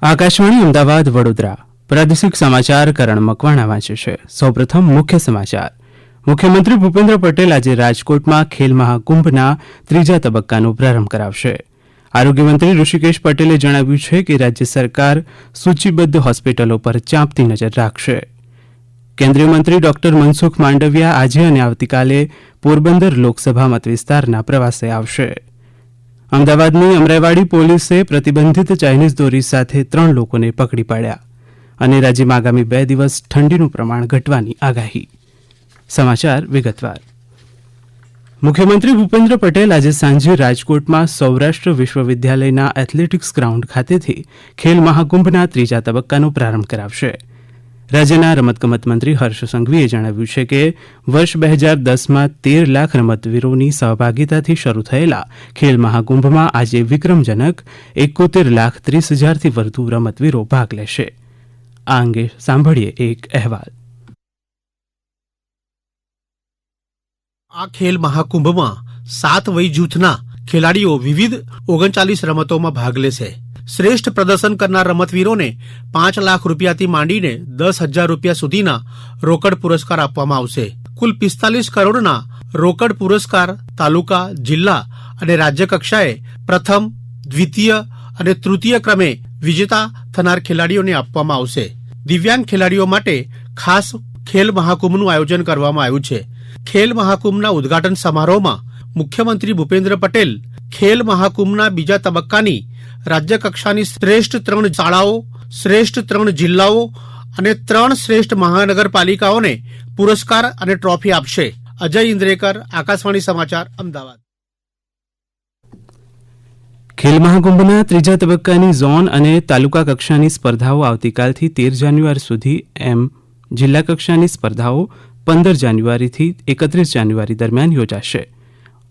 આકાશવાણી અમદાવાદ વડોદરા પ્રાદેશિક સમાચાર કરણ મકવાણા વાંચે છે. સૌપ્રથમ મુખ્ય સમાચાર. મુખ્યમંત્રી ભૂપેન્દ્ર પટેલ આજે રાજકોટમાં ખેલ મહાકુંભના ત્રીજા તબક્કાનો પ્રારંભ કરાવશે. આરોગ્યમંત્રી ઋષિકેશ પટેલે જણાવ્યું છે કે રાજ્ય સરકાર સૂચિબદ્ધ હોસ્પિટલો પર ચાંપતી નજર રાખશે. કેન્દ્રીય મંત્રી ડોક્ટર મનસુખ માંડવિયા આજે અને આવતીકાલે પોરબંદર લોકસભા મતવિસ્તારના પ્રવાસે આવશે. અમદાવાદની અમરાઈવાડી પોલીસે પ્રતિબંધિત ચાઇનીઝ દોરી સાથે 3 લોકોને પકડી પાડ્યા અને રાજ્યમાં આગામી 2 દિવસ ઠંડીનું પ્રમાણ ઘટવાની આગાહી. સમાચાર વિગતવાર. મુખ્યમંત્રી ભૂપેન્દ્ર પટેલ આજે સાંજે રાજકોટમાં સૌરાષ્ટ્ર વિશ્વવિદ્યાલયના એથ્લેટિક્સ ગ્રાઉન્ડ ખાતેથી ખેલ મહાકુંભના ત્રીજા તબક્કાનો પ્રારંભ કરાવશે. રાજ્યના રમતગમત મંત્રી હર્ષ સંઘવીએ જણાવ્યું છે કે વર્ષ 2010માં 13 લાખ રમતવીરોની સહભાગીતાથી શરૂ થયેલા ખેલ મહાકુંભમાં આજે વિક્રમજનક 71,30,000થી વધુ રમતવીરો ભાગ લેશે. આ અંગે સાંભળીએ એક અહેવાલ. આ ખેલ મહાકુંભમાં 7 વય જૂથના ખેલાડીઓ વિવિધ 39 રમતોમાં ભાગ લેશે. શ્રેષ્ઠ પ્રદર્શન કરનાર રમતવીરોને 5 લાખ રૂપિયાથી માંડીને 10,000 રૂપિયા સુધીના રોકડ પુરસ્કાર આપવામાં આવશે. કુલ 45 કરોડના રોકડ પુરસ્કાર તાલુકા, જિલ્લા અને રાજ્ય કક્ષાએ પ્રથમ, દ્વિતીય અને તૃતીય ક્રમે વિજેતા થનાર ખેલાડીઓને આપવામાં આવશે. દિવ્યાંગ ખેલાડીઓ માટે ખાસ ખેલ મહાકુંભનું આયોજન કરવામાં આવ્યું છે. ખેલ મહાકુંભના ઉદ્ઘાટન સમારોહમાં મુખ્યમંત્રી ભૂપેન્દ્ર પટેલ ખેલ મહાકુંભના બીજા તબક્કાની રાજ્ય કક્ષાની શ્રેષ્ઠ 3 શાળાઓ, શ્રેષ્ઠ 3 જિલ્લાઓ અને 3 શ્રેષ્ઠ મહાનગરપાલિકાઓને પુરસ્કાર અને ટ્રોફી આપશે. અજય ઇન્દ્રેકર, આકાશવાણી સમાચાર, અમદાવાદ. ખેલ મહાકુંભના ત્રીજા તબક્કાની ઝોન અને તાલુકા કક્ષાની સ્પર્ધાઓ આવતીકાલથી 13 જાન્યુઆરી સુધી એમ જિલ્લા કક્ષાની સ્પર્ધાઓ 15 જાન્યુઆરીથી 31 જાન્યુઆરી દરમિયાન યોજાશે.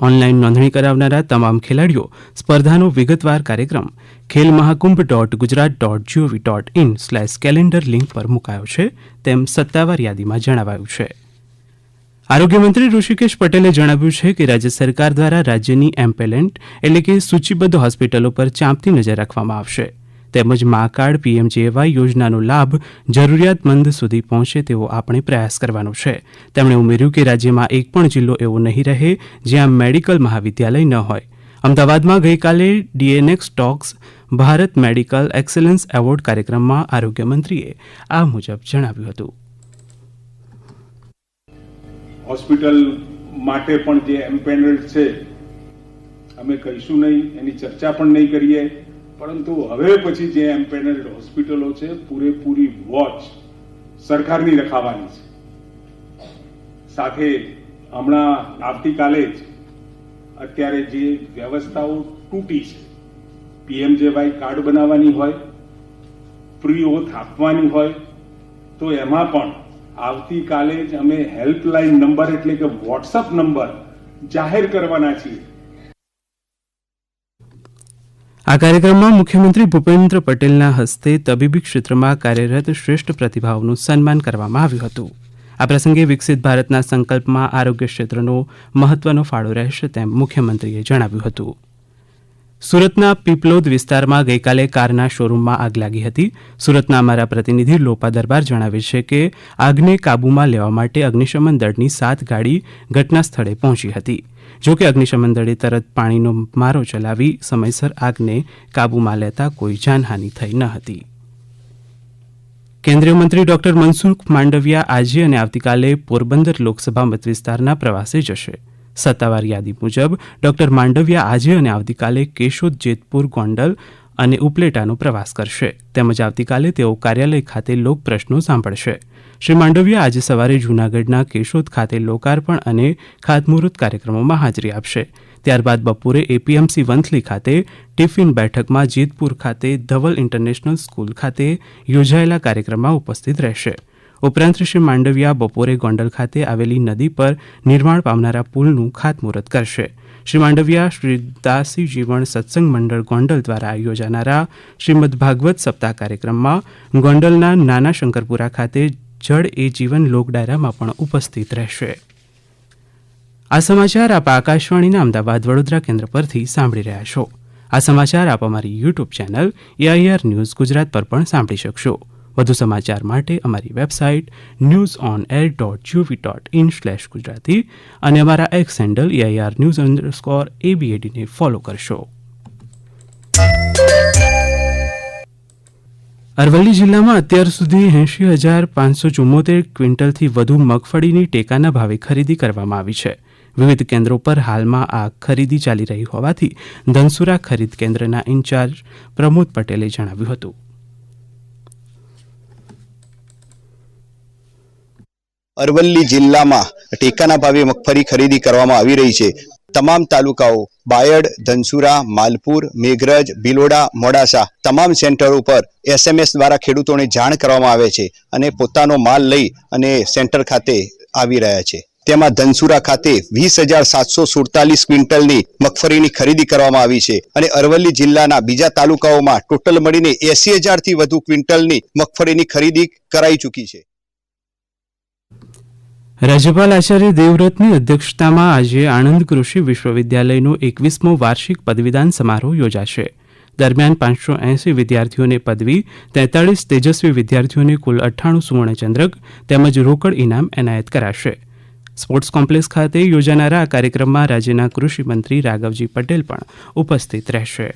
ઓનલાઈન નોંધણી કરાવનારા તમામ ખેલાડીઓ સ્પર્ધાનો વિગતવાર કાર્યક્રમ khelmahakubh.gujarat.gov.in/calendar લિંક પર મુકાયો છે, તેમ સત્તાવાર યાદીમાં જણાવાયું છે. આરોગ્યમંત્રી ઋષિકેશ પટેલે જણાવ્યું છે કે રાજ્ય સરકાર દ્વારા રાજ્યની એમ્પેલેન્ટ એટલે કે સૂચિબદ્ધ હોસ્પિટલો પર ચાંપતી નજર રાખવામાં આવશે. તેમજ મા કાર્ડ પીએમજેએવાય યોજનાનો લાભ જરૂરિયાતમંદ સુધી પહોંચે તેવો આપણે પ્રયાસ કરવાનો છે. તેમણે ઉમેર્યું કે રાજ્યમાં એક પણ જિલ્લો એવો નહીં રહે જ્યાં મેડિકલ મહાવિદ્યાલય ન હોય. અમદાવાદમાં ગઈકાલે DNX talks Bharat medical excellence award કાર્યક્રમમાં આરોગ્યમંત્રીએ આ મુજબ જણાવ્યું હતું. હોસ્પિટલ માટે પણ જે એમ્પેનલ્ડ છે અમે કહીશું નહીં, એની ચર્ચા પણ નહીં કરીએ, પરંતુ હવે પછી જે એમ્પેનલ્ડ હોસ્પિટલો છે પૂરેપૂરી વોચ સરકારની રખાવાની છે. સાથે હમણાં આવતીકાલે જ અત્યારે જે વ્યવસ્થાઓ તૂટી છે, પીએમજેવાય કાર્ડ બનાવવાની હોય, પ્રી ઓથ આપવાની હોય, તો એમાં પણ આવતીકાલે જ અમે હેલ્પલાઇન નંબર એટલે કે વોટ્સઅપ નંબર જાહેર કરવાના છીએ. આ કાર્યક્રમમાં મુખ્યમંત્રી ભૂપેન્દ્ર પટેલના હસ્તે તબીબી ક્ષેત્રમાં કાર્યરત શ્રેષ્ઠ પ્રતિભાઓનું સન્માન કરવામાં આવ્યું હતું. આ પ્રસંગે વિકસિત ભારતના સંકલ્પમાં આરોગ્ય ક્ષેત્રનો મહત્વનો ફાળો રહેશે તેમ મુખ્યમંત્રીએ જણાવ્યું હતું. સુરતના પીપલોદ વિસ્તારમાં ગઈકાલે કારના શોરૂમમાં આગ લાગી હતી. સુરતના અમારા પ્રતિનિધિ લોપા દરબાર જણાવે છે કે આગને કાબૂમાં લેવા માટે અગ્નિશમન દળની 7 ગાડી ઘટના સ્થળે પહોંચી હતી. જોકે અગ્નિશમન દળે તરત પાણીનો મારો ચલાવી સમયસર આગને કાબૂમાં લેતા કોઈ જાનહાનિ થઈ ન હતી. કેન્દ્રીય મંત્રી ડોક્ટર મનસુખ માંડવિયા આજે અને આવતીકાલે પોરબંદર લોકસભા મતવિસ્તારના પ્રવાસે જશે. સત્તાવાર યાદી મુજબ ડોક્ટર માંડવિયા આજે અને આવતીકાલે કેશોદ, જેતપુર, ગોંડલ અને ઉપલેટાનો પ્રવાસ કરશે. તેમજ આવતીકાલે તેઓ કાર્યાલય ખાતે લોક પ્રશ્નો સાંભળશે. શ્રી માંડવિયા આજે સવારે જૂનાગઢના કેશોદ ખાતે લોકાર્પણ અને ખાતમુહૂર્ત કાર્યક્રમોમાં હાજરી આપશે. ત્યારબાદ બપોરે એપીએમસી વંથલી ખાતે ટિફિન બેઠકમાં જેતપુર ખાતે ધવલ ઇન્ટરનેશનલ સ્કૂલ ખાતે યોજાયેલા કાર્યક્રમમાં ઉપસ્થિત રહેશે. ઉપરાંત શ્રી માંડવિયા બપોરે ગોંડલ ખાતે આવેલી નદી પર નિર્માણ પામનારા પુલનું ખાતમુહૂર્ત કરશે. શ્રી માંડવિયા શ્રી દાસી જીવણ સત્સંગ મંડળ ગોંડલ દ્વારા યોજાનારા શ્રીમદ ભાગવત સપ્તાહ કાર્યક્રમમાં ગોંડલના નાના શંકરપુરા ખાતે જળ એ જીવન લોક ડાયરામાં પણ ઉપસ્થિત રહેશે. આ સમાચાર આપ આકાશવાણીના અમદાવાદ વડોદરા કેન્દ્ર પરથી સાંભળી રહ્યા છો. આ સમાચાર આપ અમારી YouTube channel AIR news Gujarat પર પણ સાંભળી શકશો. વધુ સમાચાર માટે અમારી વેબસાઇટ newsonair.gov.in/gujarati અને અમારા એક્સ હેન્ડલ AIR_news_ABAD ને ફોલો કરશો. અરવલ્લી જિલ્લામાં અત્યાર સુધી 80,574 ક્વિન્ટલથી વધુ મગફળીની ટેકાના ભાવે ખરીદી કરવામાં આવી છે. વિવિધ કેન્દ્રો પર હાલમાં આ ખરીદી ચાલી રહી હોવાથી ધનસુરા ખરીદ કેન્દ્રના ઇન્ચાર્જ પ્રમોદ પટેલે જણાવ્યું હતું. અરવલ્લી જિલ્લામાં ટેકાના ભાવે મગફળી ખરીદી કરવામાં આવી રહી છે. તમામ તાલુકાઓ બાયડ, ધનસુરા, માલપુર, મેઘરજ, ભિલોડા, મોડાસા તમામ સેન્ટરો પર SMS દ્વારા ખેડૂતોને જાણ કરવામાં આવે છે અને પોતાનો માલ લઈ અને સેન્ટર ખાતે આવી રહ્યા છે. તેમાં ધનસુરા ખાતે 20,747 ક્વિન્ટલની મગફળીની ખરીદી કરવામાં આવી છે અને અરવલ્લી જિલ્લાના બીજા તાલુકાઓમાં ટોટલ મળીને 80,000થી વધુ ક્વિન્ટલની મગફળીની ખરીદી કરાઈ ચૂકી છે. રાજ્યપાલ આચાર્ય દેવવ્રતની અધ્યક્ષતામાં આજે આણંદ કૃષિ વિશ્વવિદ્યાલયનો 21મો વાર્ષિક પદવીદાન સમારોહ યોજાશે. દરમિયાન 580 વિદ્યાર્થીઓને પદવી, 43 તેજસ્વી વિદ્યાર્થીઓને કુલ 98 સુવર્ણચંદ્રક તેમજ રોકડ ઇનામ એનાયત કરાશે. સ્પોર્ટ્સ કોમ્પ્લેક્સ ખાતે યોજાનારા આ કાર્યક્રમમાં રાજ્યના કૃષિ મંત્રી રાઘવજી પટેલ પણ ઉપસ્થિત રહેશે.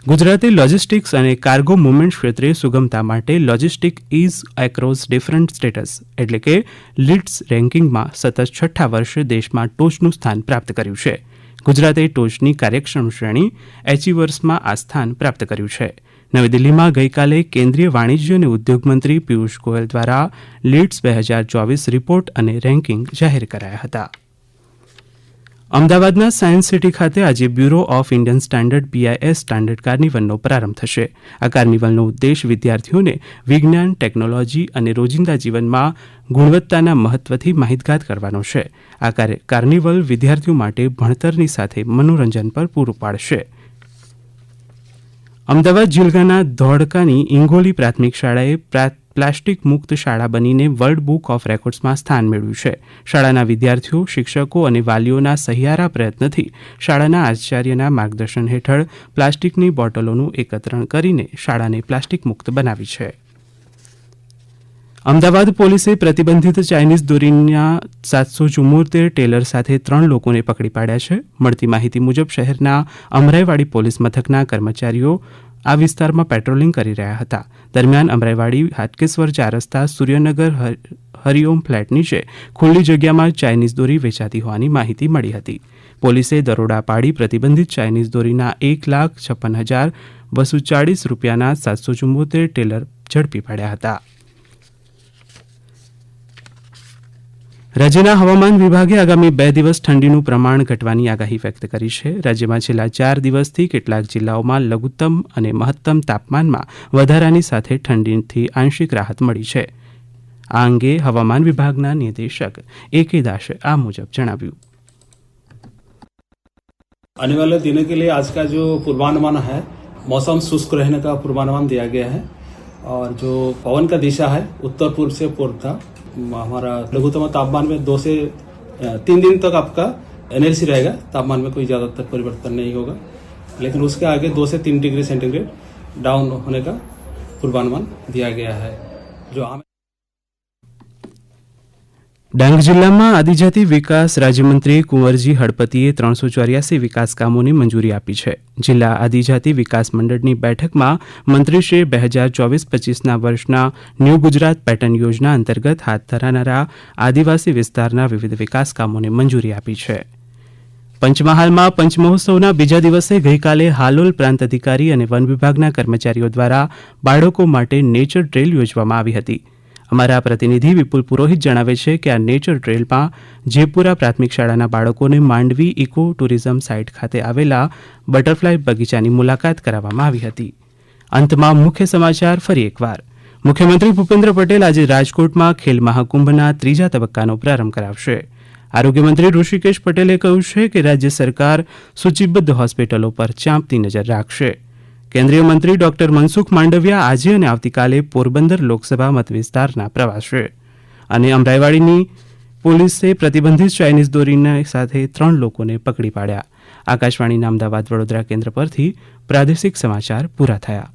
ગુજરાતે લોજિસ્ટિક્સ અને કાર્ગો મુવમેન્ટ ક્ષેત્રે સુગમતા માટે logistic is across different status એટલે કે લીડ્સ રેન્કિંગમાં સતત 6ઠ્ઠા વર્ષે દેશમાં ટોચનું સ્થાન પ્રાપ્ત કર્યું છે. ગુજરાતે ટોચની કાર્યક્ષમ શ્રેણી એચિવર્સમાં આ સ્થાન પ્રાપ્ત કર્યું છે. નવી દિલ્હીમાં ગઈકાલે કેન્દ્રીય વાણિજ્ય અને ઉદ્યોગ મંત્રી પિયુષ ગોયલ દ્વારા લીડ્સ 2024 રિપોર્ટ અને રેન્કિંગ જાહેર કરાયા હતા. અમદાવાદના સાયન્સ સિટી ખાતે આજે bureau of Indian standard BIS standard કાર્નિવલનો પ્રારંભ થશે. આ કાર્નિવલનો ઉદ્દેશ વિદ્યાર્થીઓને વિજ્ઞાન, ટેકનોલોજી અને રોજિંદા જીવનમાં ગુણવત્તાના મહત્વથી માહિતગાર કરવાનો છે. આ કાર્નિવલ વિદ્યાર્થીઓ માટે ભણતરની સાથે મનોરંજન પર પૂરું પાડશે. અમદાવાદ જિલ્લાના ધોળકાની ઇંગોલી પ્રાથમિક શાળાએ પ્લાસ્ટિક મુક્ત શાળા બનીને વર્લ્ડ બુક ઓફ રેકોર્ડ્સમાં સ્થાન મેળવ્યું છે. શાળાના વિદ્યાર્થીઓ, શિક્ષકો અને વાલીઓના સહિયારા પ્રયત્નથી શાળાના આચાર્યના માર્ગદર્શન હેઠળ પ્લાસ્ટિકની બોટલોનું એકત્રણ કરીને શાળાને પ્લાસ્ટિક મુક્ત બનાવી છે. અમદાવાદ પોલીસે પ્રતિબંધિત ચાઇનીઝ દોરીના 774 ટેલર સાથે 3 લોકોને પકડી પાડ્યા છે. મળતી માહિતી મુજબ શહેરના અમરાઈવાડી પોલીસ મથકના કર્મચારીઓ આ વિસ્તારમાં પેટ્રોલિંગ કરી રહ્યા હતા. દરમિયાન અમરાઈવાડી હાટકેશ્વર 4 રસ્તા સૂર્યનગર હરિઓમ ફ્લેટ નીચે ખુલ્લી જગ્યામાં ચાઇનીઝ દોરી વેચાતી હોવાની માહિતી મળી હતી. પોલીસે દરોડા પાડી પ્રતિબંધિત ચાઇનીઝ દોરીના 1,56,240 રૂપિયાના 774 ટેલર ઝડપી પાડ્યા હતા. રાજ્યના હવામાન વિભાગે આગામી 2 દિવસ ઠંડીનું પ્રમાણ ઘટવાની આગાહી વ્યક્ત કરી છે. રાજ્યમાં છેલ્લા 4 દિવસથી કેટલાક જિલ્લાઓમાં લઘુત્તમ અને મહત્તમ તાપમાનમાં વધારાની સાથે ઠંડીથી આંશિક રાહત મળી છે. આ અંગે હવામાન વિભાગના નિદેશક AK દાસે આ મુજબ જણાવ્યું. आने वाले दिनों के लिए आज का जो पूर्वानुमान है, मौसम शुष्क रहने का पूर्वानुमान दिया गया है और जो पवन का दिशा है उत्तर पूर्व से पूर्व था. हमारा लघुत्तम तापमान में 2 से 3 दिन तक आपका एनएलसी रहेगा. तापमान में कोई ज्यादा तक परिवर्तन नहीं होगा, लेकिन उसके आगे 2 से 3 डिग्री सेंटीग्रेड डाउन होने का पूर्वानुमान दिया गया है. जो ડાંગ જિલ્લામાં આદિજાતિ વિકાસ રાજ્યમંત્રી કુંવરજી હળપતિએ 384 વિકાસ કામોની મંજૂરી આપી છે. જિલ્લા આદિજાતિ વિકાસ મંડળની બેઠકમાં મંત્રીશ્રીએ 2024-25ના વર્ષના ન્યૂ ગુજરાત પેટર્ન યોજના અંતર્ગત હાથ ધરાનારા આદિવાસી વિસ્તારના વિવિધ વિકાસ કામોને મંજૂરી આપી છે. પંચમહાલમાં પંચમહોત્સવના બીજા દિવસે ગઈકાલે હાલોલ પ્રાંત અધિકારી અને વન વિભાગના કર્મચારીઓ દ્વારા બાળકો માટે નેચર ટ્રેલ યોજવામાં આવી હતી. અમારા પ્રતિનિધિ વિપુલ પુરોહિત જણાવે છે કે આ નેચર ટ્રેલમાં જેપુરા પ્રાથમિક શાળાના બાળકોને માંડવી ઇકો ટુરિઝમ સાઇટ ખાતે આવેલા બટરફ્લાય બગીચાની મુલાકાત કરાવવામાં આવી હતી. અંતમાં મુખ્ય સમાચાર ફરી એકવાર. મુખ્યમંત્રી ભૂપેન્દ્ર પટેલ આજે રાજકોટમાં ખેલ મહાકુંભના 3જા તબક્કાનો પ્રારંભ કરાવશે. આરોગ્યમંત્રી ઋષિકેશ પટેલે કહ્યું છે કે રાજ્ય સરકાર સૂચિબદ્ધ હોસ્પિટલો પર ચાંપતી નજર રાખશે. કેન્દ્રીય મંત્રી ડોક્ટર મનસુખ માંડવિયા આજે અને આવતીકાલે પોરબંદર લોકસભા મતવિસ્તારના પ્રવાસે અને અમરાઈવાડીની પોલીસે પ્રતિબંધિત ચાઇનીઝ દોરીના સાથે 3 લોકોને પકડી પાડ્યા. આકાશવાણીના અમદાવાદ વડોદરા કેન્દ્ર પરથી પ્રાદેશિક સમાચાર પૂરા થયા.